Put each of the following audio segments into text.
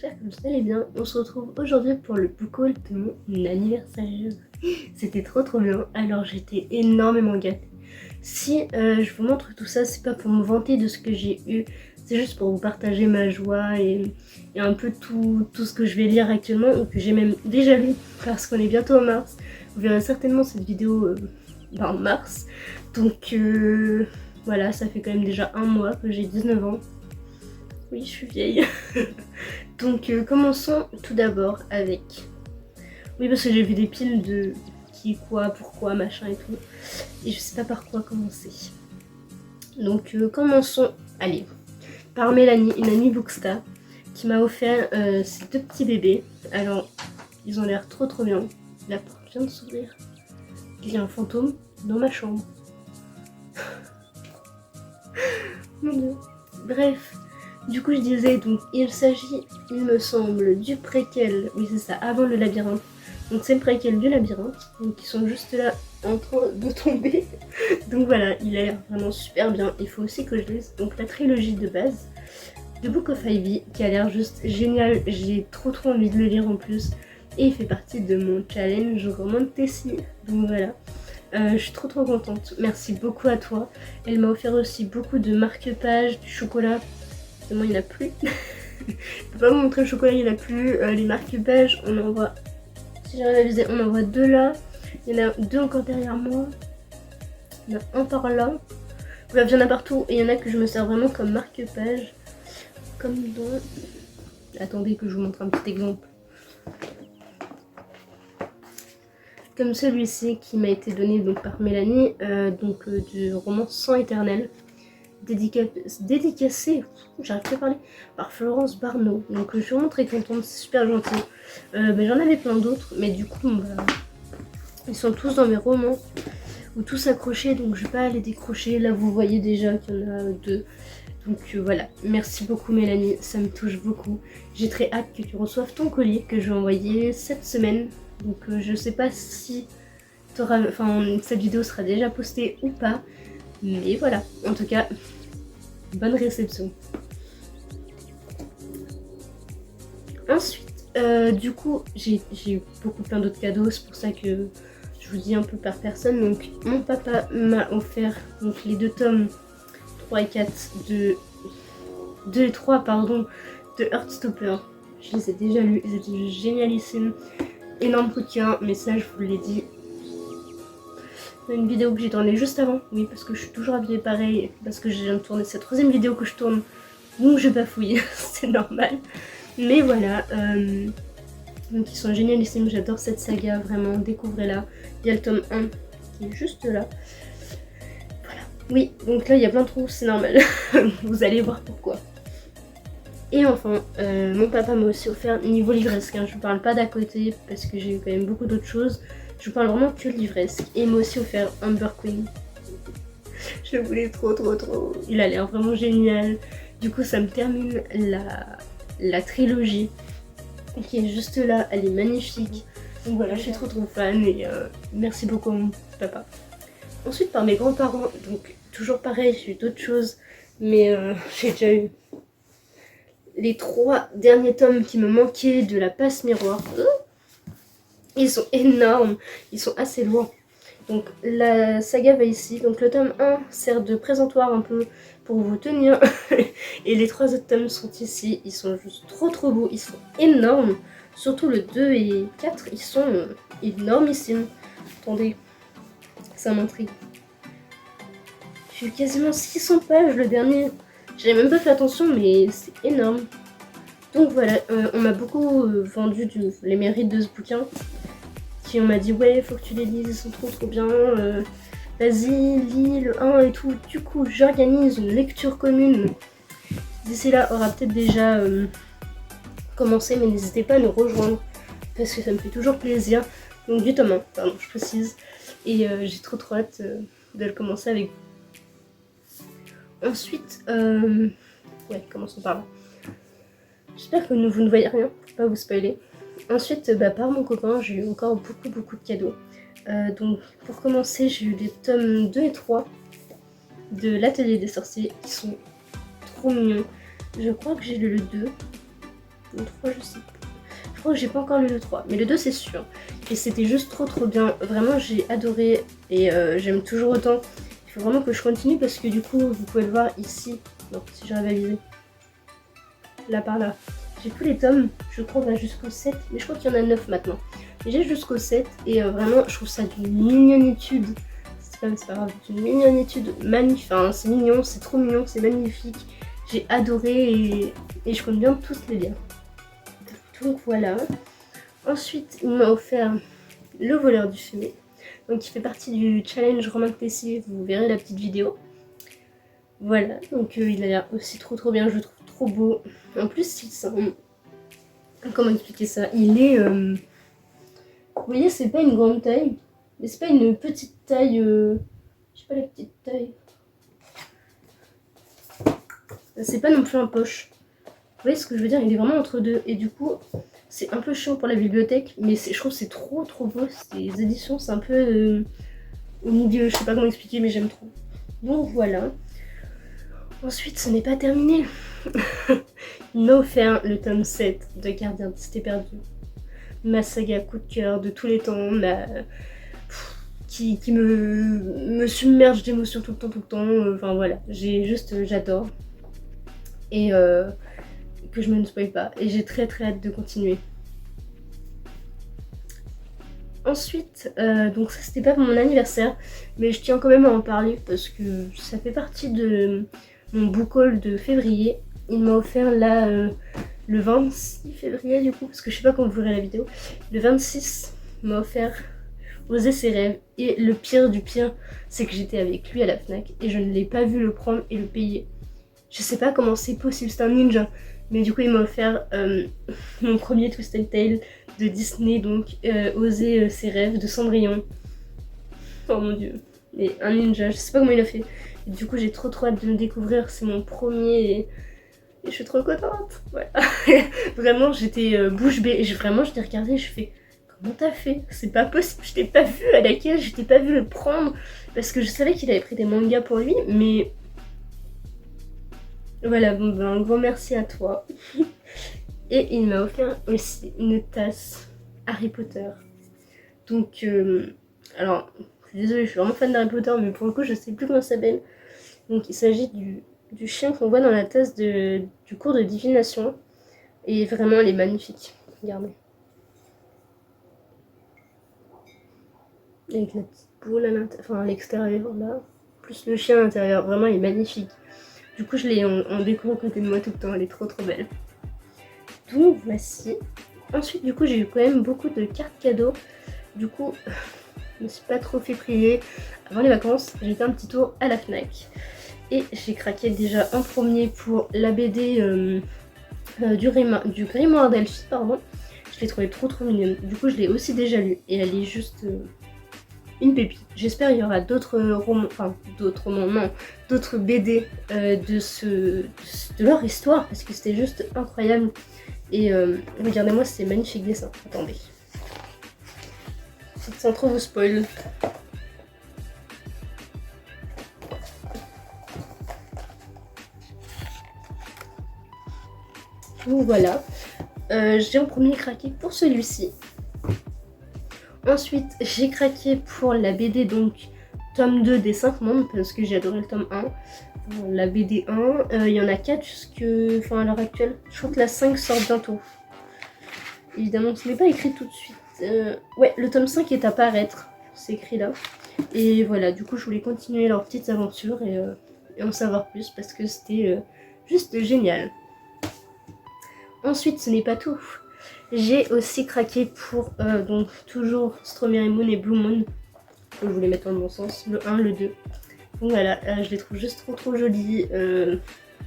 j'espère que vous allez bien. On se retrouve aujourd'hui pour le book haul de mon anniversaire. C'était trop bien, alors j'étais énormément gâtée. Si je vous montre tout ça, c'est pas pour me vanter de ce que j'ai eu, c'est juste pour vous partager ma joie et un peu tout ce que je vais lire actuellement ou que j'ai même déjà lu parce qu'on est bientôt en mars. Vous verrez certainement cette vidéo en mars. Donc voilà, ça fait quand même déjà un mois que j'ai 19 ans. Oui, je suis vieille. Donc commençons tout d'abord avec... Oui, parce que j'ai vu des piles de qui, quoi, pourquoi, machin et tout. Et je sais pas par quoi commencer. Donc commençons, allez, par Mélanie, une amie Bookstar, qui m'a offert ces deux petits bébés. Alors, ils ont l'air trop bien. La porte vient de s'ouvrir. Il y a un fantôme dans ma chambre. Mon dieu. Bref, du coup je disais, donc il s'agit, il me semble, du préquel, oui c'est ça, avant le labyrinthe. Donc c'est le préquel du labyrinthe, donc ils sont juste là en train de tomber. Donc voilà, il a l'air vraiment super bien. Il faut aussi que je lise donc la trilogie de base de Book of Ivy, qui a l'air juste génial. J'ai trop envie de le lire en plus. Et il fait partie de mon challenge roman Tessie. Donc voilà. Je suis trop contente. Merci beaucoup à toi. Elle m'a offert aussi beaucoup de marque-pages, du chocolat. Moi, il n'y en a plus. Je peux pas vous montrer le chocolat, il n'y en a plus. Les marque-pages, on en voit. Si j'arrive à viser, on en voit deux là. Il y en a deux encore derrière moi. Il y en a un par là. Bref, il y en a partout. Et il y en a que je me sers vraiment comme marque-page. Comme dans... Attendez que je vous montre un petit exemple. Comme celui-ci qui m'a été donné donc par Mélanie, du roman Sang éternel, dédicacé, j'arrive pas à parler, par Florence Barneau. Donc je suis vraiment très contente, c'est super gentil. J'en avais plein d'autres, mais du coup, ils sont tous dans mes romans, ou tous accrochés, donc je vais pas les décrocher. Là, vous voyez déjà qu'il y en a deux. Donc voilà, merci beaucoup Mélanie, ça me touche beaucoup. J'ai très hâte que tu reçoives ton colis que je vais envoyer cette semaine. Donc je sais pas si cette vidéo sera déjà postée ou pas. Mais voilà, en tout cas, bonne réception. Ensuite, du coup, j'ai eu plein d'autres cadeaux, c'est pour ça que je vous dis un peu par personne. Donc mon papa m'a offert donc, les deux tomes 3 et 4 de 2 et 3 pardon de Heartstopper. Je les ai déjà lus, ils étaient génialissimes. Énorme coup de cœur, mais ça je vous l'ai dit. Une vidéo que j'ai tournée juste avant, oui parce que je suis toujours habillée pareil, parce que je viens de tourner cette troisième vidéo que je tourne, donc je bafouille, c'est normal. Mais voilà, donc ils sont génialissimes, j'adore cette saga, vraiment, découvrez-la. Il y a le tome 1 qui est juste là. Voilà, oui, donc là il y a plein de trous, c'est normal, vous allez voir pourquoi. Et enfin, mon papa m'a aussi offert niveau livresque, hein. Je ne parle pas d'à côté parce que j'ai eu quand même beaucoup d'autres choses. Je parle vraiment que livresque. Et il m'a aussi offert Amber Queen. Je le voulais trop. Il a l'air vraiment génial. Du coup, ça me termine la trilogie qui est juste là. Elle est magnifique. Donc voilà, je suis trop fan et merci beaucoup à mon papa. Ensuite, par mes grands-parents, donc toujours pareil, j'ai eu d'autres choses. Mais j'ai déjà eu les 3 derniers tomes qui me manquaient de la passe miroir. Ils sont énormes, ils sont assez lourds. Donc la saga va ici. Donc le tome 1 sert de présentoir un peu pour vous tenir. Et les 3 autres tomes sont ici. Ils sont juste trop beaux, ils sont énormes. Surtout le 2 et 4, ils sont énormissimes. Attendez, ça m'intrigue. J'ai eu quasiment 600 pages le dernier. J'ai même pas fait attention, mais c'est énorme. Donc voilà, on m'a beaucoup vendu les mérites de ce bouquin. On m'a dit ouais, faut que tu les lises, ils sont trop bien. Vas-y, lis le 1 et tout. Du coup, j'organise une lecture commune. D'ici là, aura peut-être déjà commencé, mais n'hésitez pas à nous rejoindre parce que ça me fait toujours plaisir. Donc du tome 1, pardon, je précise. Et j'ai trop hâte de le commencer avec vous. Ensuite, ouais, commençons par là. J'espère que vous ne voyez rien, pour pas vous spoiler. Ensuite, par mon copain, j'ai eu encore beaucoup de cadeaux. Donc pour commencer, j'ai eu les tomes 2 et 3 de l'Atelier des sorciers qui sont trop mignons. Je crois que j'ai lu le 2. Le 3, je sais pas. Je crois que j'ai pas encore lu le 3, mais le 2 c'est sûr. Et c'était juste trop bien. Vraiment j'ai adoré et j'aime toujours autant. Il faut vraiment que je continue parce que du coup vous pouvez le voir ici. Donc si j'arrive à viser. Là par là. J'ai tous les tomes, je crois va jusqu'au 7, mais je crois qu'il y en a 9 maintenant. Mais j'ai jusqu'au 7 et vraiment je trouve ça d'une mignonitude. C'est pas grave, d'une mignonitude magnifique. Enfin c'est mignon, c'est trop mignon, c'est magnifique. J'ai adoré et je compte bien tous les lire. Donc voilà. Ensuite, il m'a offert Le Voleur du Fumet. Donc il fait partie du challenge Romain Clécy, vous verrez la petite vidéo. Voilà, donc il a l'air aussi trop bien, je le trouve trop beau. En plus, il sent... Comment expliquer ça? Il est... Vous voyez, c'est pas une grande taille, mais c'est pas une petite taille... Je sais pas la petite taille. C'est pas non plus un poche. Vous voyez ce que je veux dire? Il est vraiment entre deux. Et du coup, c'est un peu chiant pour la bibliothèque, mais je trouve que c'est trop beau. Ces éditions, c'est un peu au milieu. Je sais pas comment expliquer, mais j'aime trop. Donc voilà. Ensuite, ce n'est pas terminé. Il m'a offert le tome 7 de Gardien de Cité Perdue. Ma saga coup de cœur de tous les temps. Qui me submerge d'émotions tout le temps. Enfin voilà, j'adore. Et que je me ne spoil pas. Et j'ai très hâte de continuer. Ensuite, donc ça c'était pas pour mon anniversaire, mais je tiens quand même à en parler parce que ça fait partie de mon book haul de février. Il m'a offert là le 26 février du coup, parce que je sais pas quand vous verrez la vidéo. Le 26, il m'a offert Oser ses rêves. Et le pire du pire, c'est que j'étais avec lui à la FNAC et je ne l'ai pas vu le prendre et le payer. Je sais pas comment c'est possible, c'est un ninja. Mais du coup, il m'a offert mon premier Twisted Tale de Disney, donc Oser ses rêves de Cendrillon. Oh mon dieu, mais un ninja, je sais pas comment il a fait. Et du coup, j'ai trop hâte de le découvrir, c'est mon premier et je suis trop contente. Voilà. Vraiment, j'étais bouche bée. Vraiment, je t'ai regardé et je fais comment t'as fait? C'est pas possible, je t'ai pas vu à la caisse, je t'ai pas vu le prendre parce que je savais qu'il avait pris des mangas pour lui, mais. Voilà, bon ben un grand merci à toi. Et il m'a offert aussi une tasse Harry Potter. Donc, alors, je suis désolée, je suis vraiment fan d'Harry Potter, mais pour le coup, je sais plus comment ça s'appelle. Donc, il s'agit du chien qu'on voit dans la tasse du cours de divination. Et vraiment, elle est magnifique. Regardez. Avec la petite boule à l'intérieur, enfin à l'extérieur là. Plus le chien à l'intérieur, vraiment, elle est magnifique. Du coup, je l'ai en déco à côté de moi tout le temps, elle est trop belle. Donc voici. Ensuite, du coup, j'ai eu quand même beaucoup de cartes cadeaux. Du coup, je me suis pas trop fait prier. Avant les vacances, j'ai fait un petit tour à la FNAC. Et j'ai craqué déjà en premier pour la BD du Grimoire d'Elphie, pardon. Je l'ai trouvée trop mignonne. Du coup, je l'ai aussi déjà lue. Et elle est juste... une pépite. J'espère qu'il y aura d'autres romans, enfin d'autres BD de leur histoire parce que c'était juste incroyable. Et regardez-moi ces magnifiques dessins. Attendez. Sans trop vous spoil. Donc voilà. J'ai en premier craqué pour celui-ci. Ensuite, j'ai craqué pour la BD, donc tome 2 des 5 mondes, parce que j'ai adoré le tome 1. La BD 1, il y en a 4 à l'heure actuelle. Je crois que la 5 sort bientôt. Évidemment, ce n'est pas écrit tout de suite. Ouais, le tome 5 est à paraître, c'est écrit là. Et voilà, du coup, je voulais continuer leur petite aventure et en savoir plus, parce que c'était juste génial. Ensuite, ce n'est pas tout. J'ai aussi craqué pour donc toujours Strawberry Moon et Blue Moon. Je voulais mettre dans le bon sens, le 1, le 2. Donc voilà, je les trouve juste trop jolis.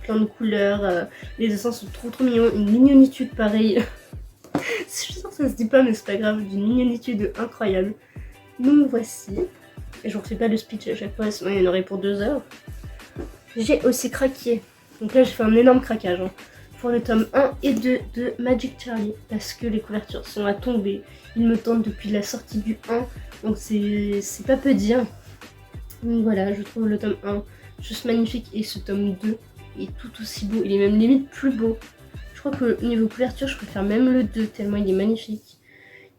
Plein de couleurs. Les dessins sont trop mignons. Une mignonitude pareille. Je suis sûre que ça se dit pas, mais c'est pas grave. D'une mignonitude incroyable. Donc voici. Et je ne refais pas le speech à chaque fois, sinon il y en aurait pour 2 heures. J'ai aussi craqué. Donc là, j'ai fait un énorme craquage. Pour le tome 1 et 2 de Magic Charlie parce que les couvertures sont à tomber. Ils me tentent depuis la sortie du 1, donc c'est pas peu dire. Donc voilà, je trouve le tome 1 juste magnifique et ce tome 2 est tout aussi beau. Il est même limite plus beau. Je crois que niveau couverture, je préfère même le 2 tellement il est magnifique.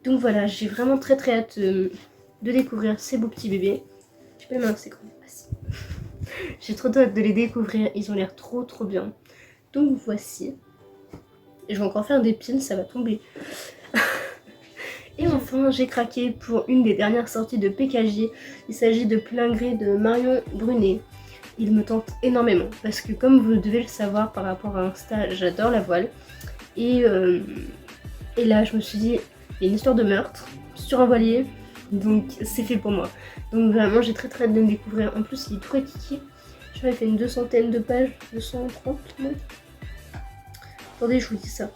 Donc voilà, j'ai vraiment très hâte de découvrir ces beaux petits bébés. Je peux même c'est grand. Ah, si. J'ai trop hâte de les découvrir, ils ont l'air trop bien. Donc voici. Et je vais encore faire des piles, ça va tomber. Et enfin, j'ai craqué pour une des dernières sorties de PKJ. Il s'agit de Plein Gré de Marion Brunet. Il me tente énormément parce que comme vous devez le savoir par rapport à Insta, j'adore la voile. Et là, je me suis dit, il y a une histoire de meurtre sur un voilier, donc c'est fait pour moi. Donc vraiment, j'ai très hâte de le découvrir. En plus, il est tout kiki. Je crois qu'il fait une 200aine de pages, 230 moi. Attendez, je vous dis ça.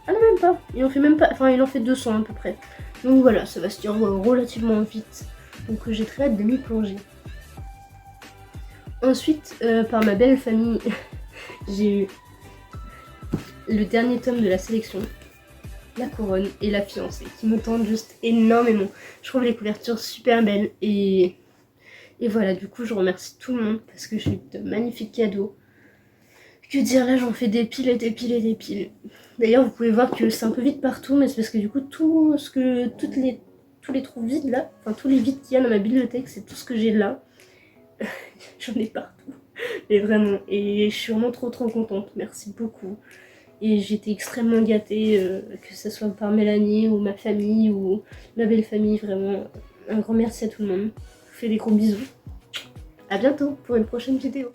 Ah non, même pas. Il en fait même pas. Enfin, il en fait 200 à peu près. Donc voilà, ça va se lire relativement vite. Donc j'ai très hâte de m'y plonger. Ensuite, par ma belle famille, j'ai eu le dernier tome de la sélection, La Couronne et La Fiancée, qui me tentent juste énormément. Je trouve les couvertures super belles et voilà, du coup, je remercie tout le monde parce que j'ai eu de magnifiques cadeaux. Que dire, là j'en fais des piles et des piles et des piles. D'ailleurs vous pouvez voir que c'est un peu vide partout, mais c'est parce que du coup tous les trous vides là, enfin tous les vides qu'il y a dans ma bibliothèque, c'est tout ce que j'ai là. J'en ai partout, mais vraiment, et je suis vraiment trop contente, merci beaucoup. Et j'étais extrêmement gâtée, que ce soit par Mélanie ou ma famille ou ma belle famille, vraiment un grand merci à tout le monde. Je vous fais des gros bisous. A bientôt pour une prochaine vidéo.